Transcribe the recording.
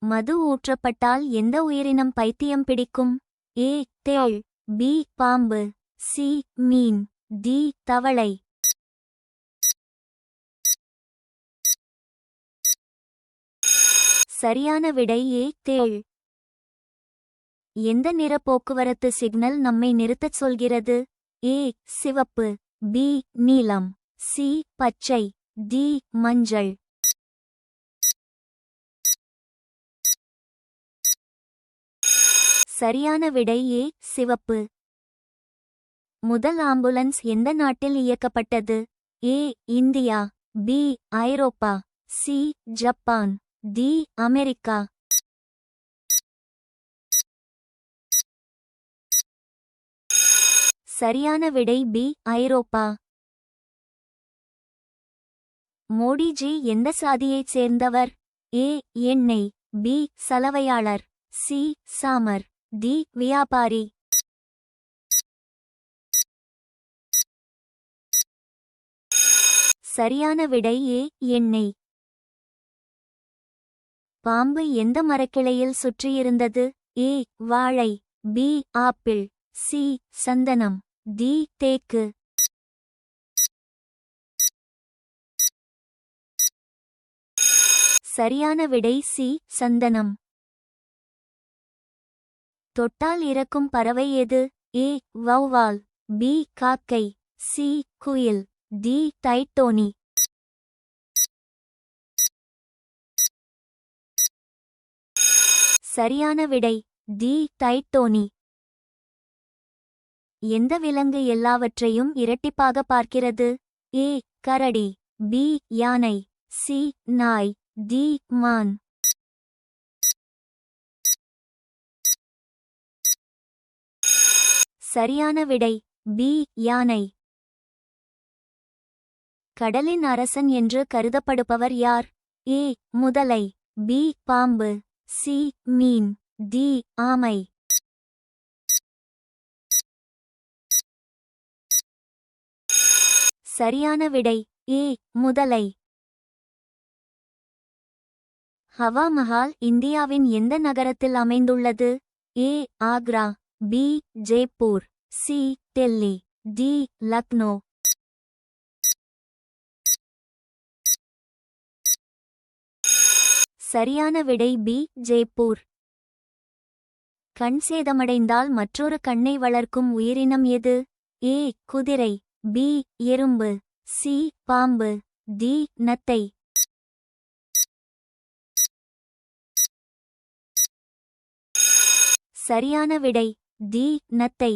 மது ஊற்றப்பட்டால் எந்த உயிரினம் பைத்தியம் பிடிக்கும்? ஏ தேள், பி பாம்பு, சி மீன், டி தவளை. சரியான விடை ஏ தேள். எந்த நிற போக்குவரத்து சிக்னல் நம்மை நிறுத்தச் சொல்கிறது? ஏ சிவப்பு, பி நீலம், சி பச்சை, டி மஞ்சள். சரியான விடை ஏ சிவப்பு. முதல் ஆம்புலன்ஸ் எந்த நாட்டில் இயக்கப்பட்டது? ஏ இந்தியா, பி ஐரோப்பா, சி ஜப்பான், டி அமெரிக்கா. சரியான விடை பி ஐரோப்பா. மோடிஜி எந்த சாதியைச் சேர்ந்தவர்? ஏ எண்ணெய், பி சலவையாளர், சி சாமர், டி வியாபாரி. சரியான விடை ஏ எண்ணெய். பாம்பு எந்த மரக்கிளையில் சுற்றியிருந்தது? ஏ வாழை, பி ஆப்பிள், சி சந்தனம், டி தேக்கு. சரியான விடை சி சந்தனம். தொட்டால் இறக்கும் பறவை எது? ஏ வௌவால், பி காக்கை, சி குயில், டி டைட்டோனி. சரியான விடை டி டைட்டோனி. எந்த விலங்கு எல்லாவற்றையும் இரட்டிப்பாக பார்க்கிறது? ஏ கரடி, பி யானை, சி நாய், டி மான். சரியான விடை பி யானை. கடலின் அரசன் என்று கருதப்படுபவர் யார்? ஏ முதலை, பி பாம்பு, சி மீன், டி ஆமை. சரியான விடை ஏ முதலை. ஹவா மஹால் இந்தியாவின் எந்த நகரத்தில் அமைந்துள்ளது? A Agra, B Jaipur, C Delhi, D Lucknow. சரியான விடை பி ஜெய்ப்பூர். கண் சேதமடைந்தால் மற்றொரு கண்ணை வளர்க்கும் உயிரினம் எது? ஏ குதிரை, பி எறும்பு, சி பாம்பு, டி நத்தை. சரியான விடை டி நத்தை.